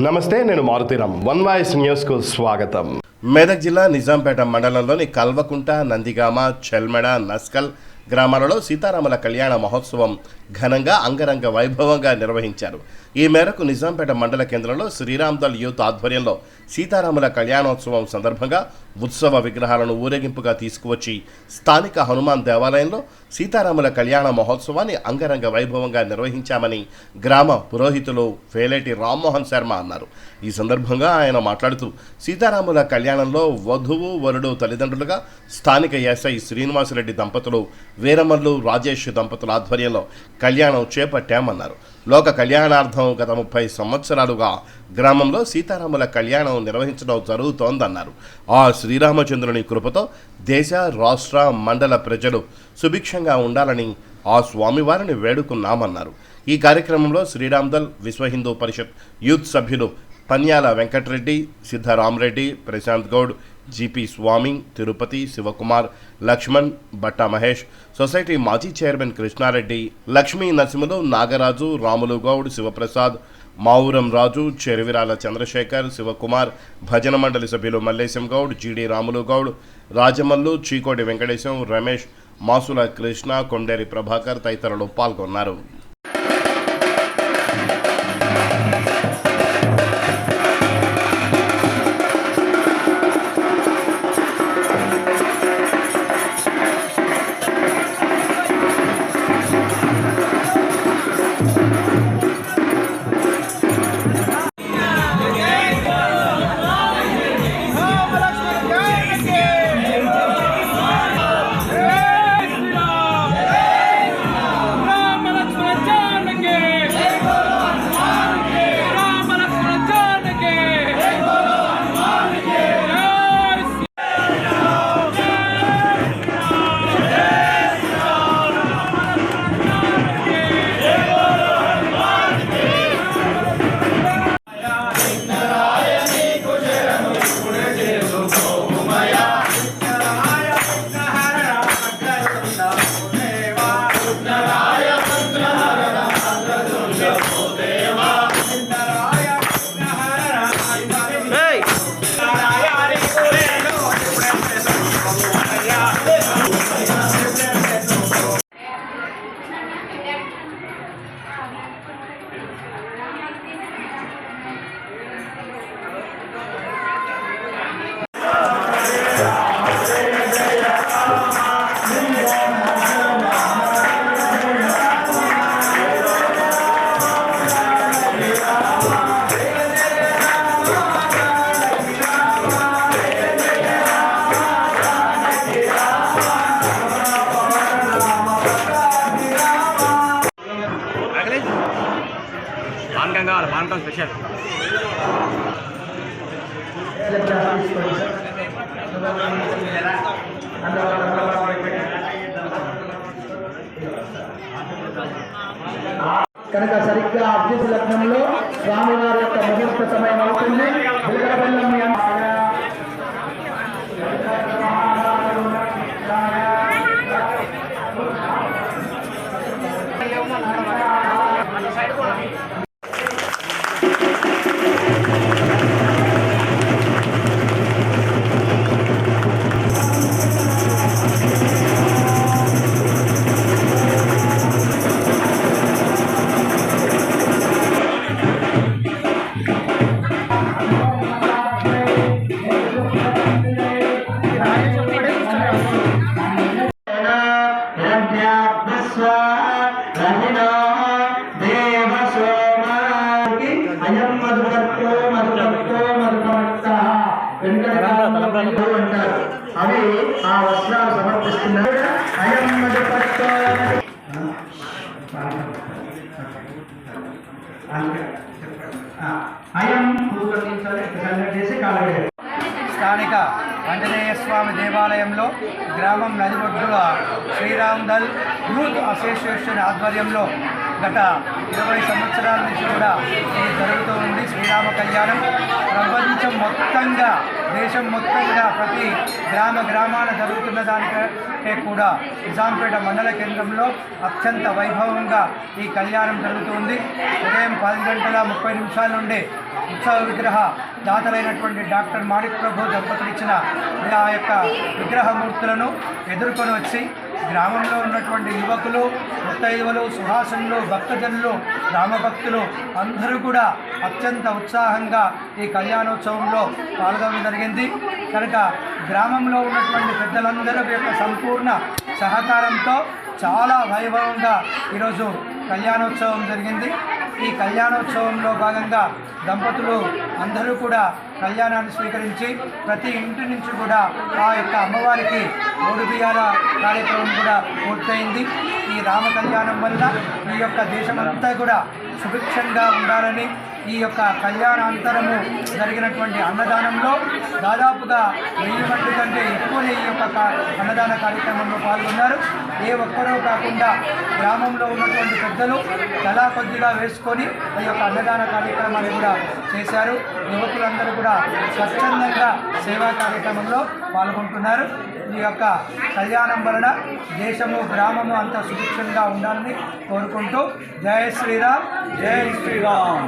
నమస్తే, నేను Maruthi Ram. One voice న్యూస్కు స్వాగతం. మెదక్ జిల్లా నిజాంపేట మండలంలోని కల్వకుంట, నందిగామ, చెల్మెడ, నస్కల్ గ్రామాలలో సీతారాముల కళ్యాణ మహోత్సవం ఘనంగా అంగరంగ వైభవంగా నిర్వహించారు. ఈ మేరకు నిజాంపేట మండల కేంద్రంలో శ్రీరామ్దల్ యూత్ ఆధ్వర్యంలో సీతారాముల కళ్యాణోత్సవం సందర్భంగా ఉత్సవ విగ్రహాలను ఊరేగింపుగా తీసుకువచ్చి స్థానిక హనుమాన్ దేవాలయంలో సీతారాముల కళ్యాణ మహోత్సవాన్ని అంగరంగ వైభవంగా నిర్వహించామని గ్రామ పురోహితులు వేలేటి రామ్మోహన్ శర్మ అన్నారు. ఈ సందర్భంగా ఆయన మాట్లాడుతూ సీతారాముల కళ్యాణంలో వధువు వరుడు తల్లిదండ్రులుగా స్థానిక ఎస్ఐ శ్రీనివాసరెడ్డి దంపతులు, వీరమల్లు రాజేష్ దంపతుల ఆధ్వర్యంలో కళ్యాణం చేపట్టామన్నారు. లోక కళ్యాణార్థం గత 30 సంవత్సరాలుగా గ్రామంలో సీతారాముల కళ్యాణం నిర్వహించడం జరుగుతోందన్నారు. ఆ శ్రీరామచంద్రుని కృపతో దేశ, రాష్ట్ర, మండల ప్రజలు సుభిక్షంగా ఉండాలని ఆ స్వామివారిని వేడుకున్నామన్నారు. ఈ కార్యక్రమంలో శ్రీరామ్దల్, విశ్వ హిందూ పరిషత్ యూత్ సభ్యులు పన్యాల వెంకటరెడ్డి, సిద్ధరామరెడ్డి, ప్రశాంత్ గౌడ్, జీపీ స్వామి, తిరుపతి, శివకుమార్, లక్ష్మణ్, బట్టా మహేష్, సొసైటీ మాజీ చైర్మన్ కృష్ణారెడ్డి, లక్ష్మీ నరసింహులు, నాగరాజు, రాములు గౌడ్, శివప్రసాద్, మావురం రాజు, చెరివిరాల చంద్రశేఖర్, శివకుమార్, భజన మండలి సభ్యులు మల్లేశం గౌడ్, జీడి రాములు గౌడ్, రాజమల్లు, చీకోటి వెంకటేశం, రమేష్, మాసుల కృష్ణ, కొండేరి ప్రభాకర్ తదితరులు పాల్గొన్నారు. స్పెషల్ కనుక సరిగ్గా అభ్యుత లగ్నంలో స్వామివారి యొక్క ముహూర్త సమయం అవుతుంది. అంటారు. అవి ఆ వస్త్రాలు సమర్పిస్తున్నారు. స్థానిక ఆంజనేయ స్వామి దేవాలయంలో గ్రామం నదిబొడ్డుల శ్రీరామ్దల్ యూత్ అసోసియేషన్ ఆధ్వర్యంలో గత 20 సంవత్సరాల నుంచి కూడా ఇది జరుగుతూ ఉంది. శ్రీరామ కళ్యాణం ప్రపంచం మొత్తంగా, దేశం మొత్తంగా ప్రతి గ్రామాన జరుగుతున్న దానికంటే కూడా నిజాంపేట మండల కేంద్రంలో అత్యంత వైభవంగా ఈ కళ్యాణం జరుగుతుంది. ఉదయం 10:30 నుండి ఉత్సవ విగ్రహ దాతలైనటువంటి డాక్టర్ మాణిక్ ప్రభు దంపతులు ఇచ్చిన ఆ యొక్క విగ్రహమూర్తులను ఎదుర్కొని వచ్చి గ్రామంలో ఉన్నటువంటి యువకులు, ముత్తైదువులు, సుహాసనులు, భక్తజనులు, రామభక్తులు అందరూ కూడా అత్యంత ఉత్సాహంగా ఈ కళ్యాణోత్సవంలో పాల్గొనడం జరిగింది. కనుక గ్రామంలో ఉన్నటువంటి పెద్దలందరి యొక్క సంపూర్ణ సహకారంతో చాలా వైభవంగా ఈరోజు కళ్యాణోత్సవం జరిగింది. ఈ కళ్యాణోత్సవంలో భాగంగా దంపతులు అందరూ కూడా కళ్యాణాన్ని స్వీకరించి ప్రతి ఇంటి నుంచి కూడా ఆ యొక్క అమ్మవారికి ఓడి బియ్యాల కార్యక్రమం కూడా పూర్తయింది. ఈ రామ కళ్యాణం వల్ల ఈ యొక్క దేశమంతా కూడా సుభిక్షంగా ఉండాలని ఈ యొక్క కళ్యాణాంతరము జరిగినటువంటి అన్నదానంలో దాదాపుగా 1000 మంది కంటే ఎక్కువ ఈ యొక్క అన్నదాన కార్యక్రమంలో పాల్గొన్నారు. ఏ ఒక్కరూ కాకుండా గ్రామంలో ఉన్నటువంటి పెద్దలు తలా కొద్దిగా వేసుకొని ఈ యొక్క అన్నదాన కార్యక్రమాన్ని కూడా చేశారు. యువకులందరూ కూడా స్వచ్ఛందంగా సేవా కార్యక్రమంలో పాల్గొంటున్నారు. ఈ యొక్క కళ్యాణం వలన దేశము, గ్రామము అంతా సుభిక్షంగా ఉండాలని కోరుకుంటూ జై శ్రీరామ్, జై శ్రీరామ్.